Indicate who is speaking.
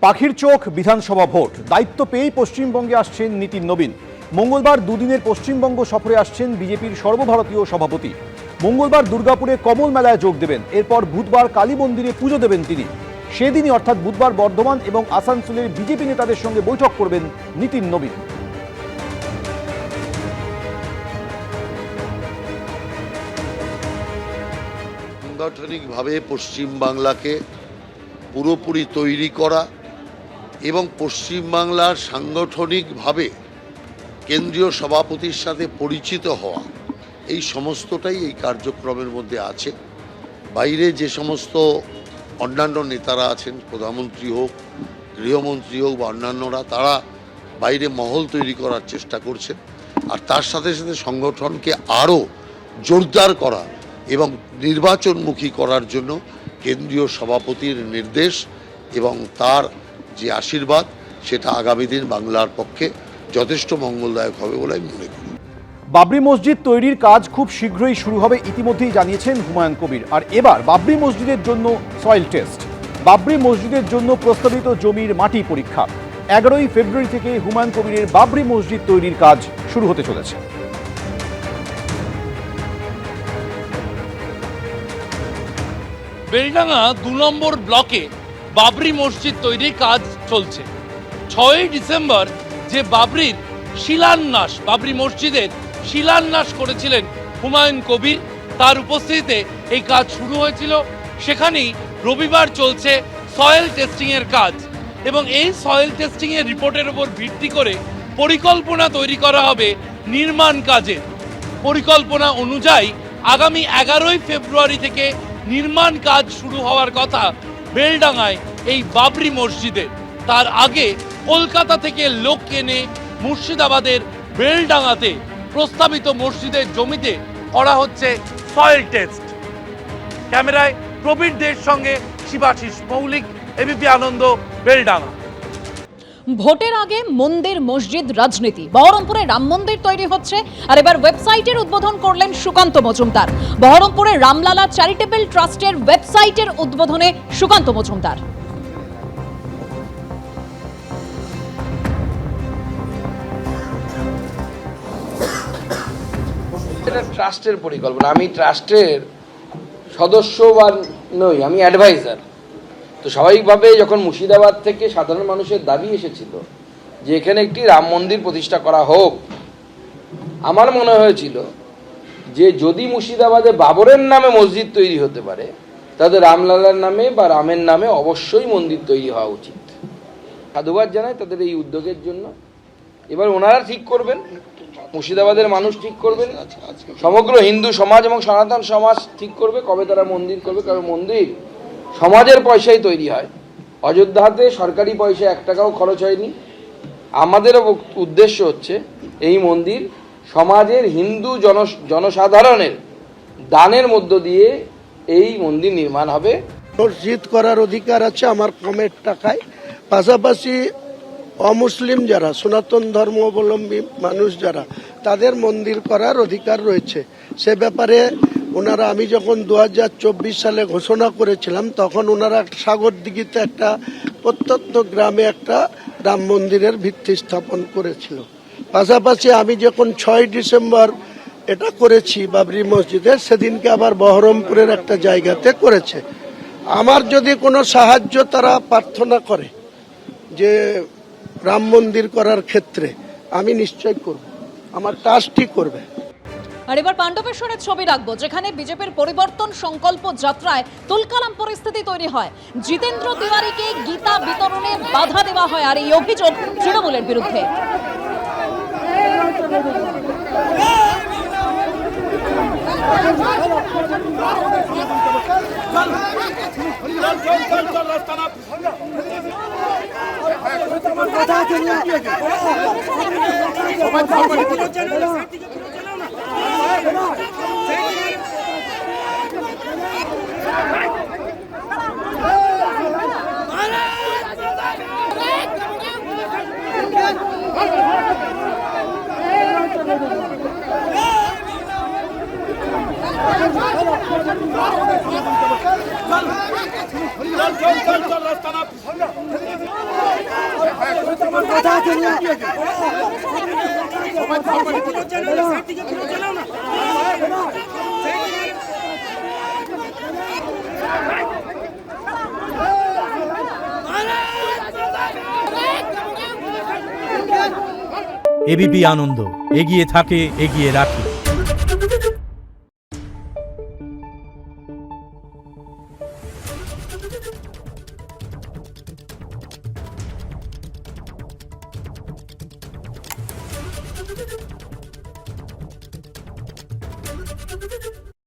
Speaker 1: পাখির চোখ বিধানসভা ভোট, দায়িত্ব পেয়েই পশ্চিমবঙ্গে আসছেন নীতিন নবীন। মঙ্গলবার দুদিনের পশ্চিমবঙ্গ সফরে আসছেন বিজেপির সর্বভারতীয় সভাপতি। মঙ্গলবার দুর্গাপুরে কমল মেলায় যোগ দেবেন, এরপর বুধবার কালী মন্দিরে পুজো দেবেন তিনি। সেদিনই অর্থাৎ বুধবার বর্ধমান এবং আসানসোলের বিজেপি নেতাদের সঙ্গে বৈঠক করবেন নীতিন নবীন।
Speaker 2: সাংগঠনিকভাবে পশ্চিমবাংলাকে পুরোপুরি তৈরি করা এবং পশ্চিমবাংলার সাংগঠনিকভাবে কেন্দ্রীয় সভাপতির সাথে পরিচিত হওয়া, এই সমস্তটাই এই কার্যক্রমের মধ্যে আছে। বাইরে যে সমস্ত অন্যান্য নেতারা আছেন, প্রধানমন্ত্রী হোক, গৃহমন্ত্রী হোক বা অন্যান্যরা, তারা বাইরে মহল তৈরি করার চেষ্টা করছেন। আর তার সাথে সাথে সংগঠনকে আরও জোরদার করা এবং নির্বাচনমুখী করার জন্য কেন্দ্রীয় সভাপতির নির্দেশ এবং তার যে আশীর্বাদ, সেটা আগামী দিন বাংলার পক্ষে যথেষ্ট মঙ্গলদায়ক হবে বলে আমি মনে করি।
Speaker 1: বাবরি মসজিদ তৈরির কাজ খুব শীঘ্রই শুরু হবে, ইতিমধ্যেই জানিয়েছেন হুমায়ুন কবির। আর এবার বাবরি মসজিদের জন্য সয়েল টেস্ট, বাবরি মসজিদের জন্য প্রস্তাবিত জমির মাটি পরীক্ষা। 11ই ফেব্রুয়ারি থেকে হুমায়ুন কবিরের বাবরি মসজিদ তৈরির কাজ শুরু হতে চলেছে।
Speaker 3: বেলডাঙ্গা 2 নম্বর ব্লকে বাবরি মসজিদ তৈরির কাজ চলছে। 6ই ডিসেম্বর যে বাবরির শিলান্যাস, বাবরি মসজিদের শিলান্যাস করেছিলেন হুমায়ুন কবির, তার উপস্থিতিতে এই কাজ শুরু হয়েছিল। সেখানেই রবিবার চলছে সয়েল টেস্টিংয়ের কাজ এবং এই সয়েল টেস্টিংয়ের রিপোর্টের উপর ভিত্তি করে পরিকল্পনা তৈরি করা হবে নির্মাণ কাজের। পরিকল্পনা অনুযায়ী আগামী 11ই ফেব্রুয়ারি থেকে নির্মাণ কাজ শুরু হওয়ার কথা বেলডাঙ্গায় এই বাবরি মসজিদের। তার আগে কলকাতা থেকে লোক এনে মুর্শিদাবাদের বেলডাঙ্গাতে প্রস্তাবিত মসজিদের জমিতে করা হচ্ছে সয়েল টেস্ট। ক্যামেরায় প্রবীর দের সঙ্গে শিবাশিস মৌলিক, এবিপি আনন্দ, বেলডাঙ্গা।
Speaker 4: ভোটের আগে মন্দির মসজিদ রাজনীতি, বহরমপুরে রাম মন্দির তৈরি হচ্ছে আর এবার ওয়েবসাইটের উদ্বোধন করলেন সুকান্ত মজুমদার। বহরমপুরে রামলালা চ্যারিটেবল ট্রাস্টের ওয়েবসাইটের উদ্বোধনে সুকান্ত মজুমদার।
Speaker 5: এটা ট্রাস্টের পরিকল্পনা। আমি ট্রাস্টের সদস্য বা নই, আমি অ্যাডভাইজার। তো স্বাভাবিকভাবে যখন মুর্শিদাবাদ থেকে সাধারণ মানুষের দাবি এসেছিল যে এখানে একটি রাম মন্দির প্রতিষ্ঠা করা হোক, আমার মনে হয়েছিল যে যদি মুর্শিদাবাদে বাবরের নামে মসজিদ তৈরি হতে পারে, তাহলে রামলালার নামে বা রামের নামে অবশ্যই মন্দির তৈরি হওয়া উচিত। সাধুবাদ জানাই তাদের এই উদ্যোগের জন্য। এবার ওনারা ঠিক করবেন, মুর্শিদাবাদের মানুষ ঠিক করবেন, সমগ্র হিন্দু সমাজ এবং সনাতন সমাজ ঠিক করবে কবে তারা মন্দির করবে। কারণ মন্দির সমাজের পয়সায় তৈরি হয়। অযোধ্যাতে সরকারি পয়সা 1 টাকাও খরচ হয়নি। আমাদেরও উদ্দেশ্য হচ্ছে এই মন্দির সমাজের হিন্দু জনসাধারণের দানের মধ্য দিয়ে এই মন্দির নির্মাণ হবে।
Speaker 6: মসজিদ করার অধিকার আছে আমার কমের টাকায়, পাশাপাশি অমুসলিম যারা, সনাতন ধর্মাবলম্বী মানুষ যারা, তাদের মন্দির করার অধিকার রয়েছে। সে ব্যাপারে ওনারা, আমি যখন 2024 সালে ঘোষণা করেছিলাম, তখন ওনারা সাগরদিঘিতে একটা প্রত্যন্ত গ্রামে একটা রাম মন্দিরের ভিত্তি স্থাপন করেছিল। পাশাপাশি আমি যখন 6ই ডিসেম্বর এটা করেছি বাবরি মসজিদের, সেদিনকে আবার বহরমপুরের একটা জায়গাতে করেছে। আমার যদি কোনো সাহায্য তারা প্রার্থনা করে যে রাম মন্দির করার ক্ষেত্রে, আমি নিশ্চয় করব, আমার ট্রাস্টই করবে।
Speaker 4: আর এবার পাণ্ডবেশ্বরের ছবি রাখবো, যেখানে বিজেপির পরিবর্তন সংকল্প যাত্রায় তুলকালাম পরিস্থিতি তৈরি হয়। জিতেন্দ্র তিওয়ারিকে গীতা বিতরণে বাধা দেওয়া হয়, আর এই অভিযোগ তৃণমূলের বিরুদ্ধে।
Speaker 7: चल रास्ता ना এবিপি আনন্দ, এগিয়ে থাকে, এগিয়ে রাখে।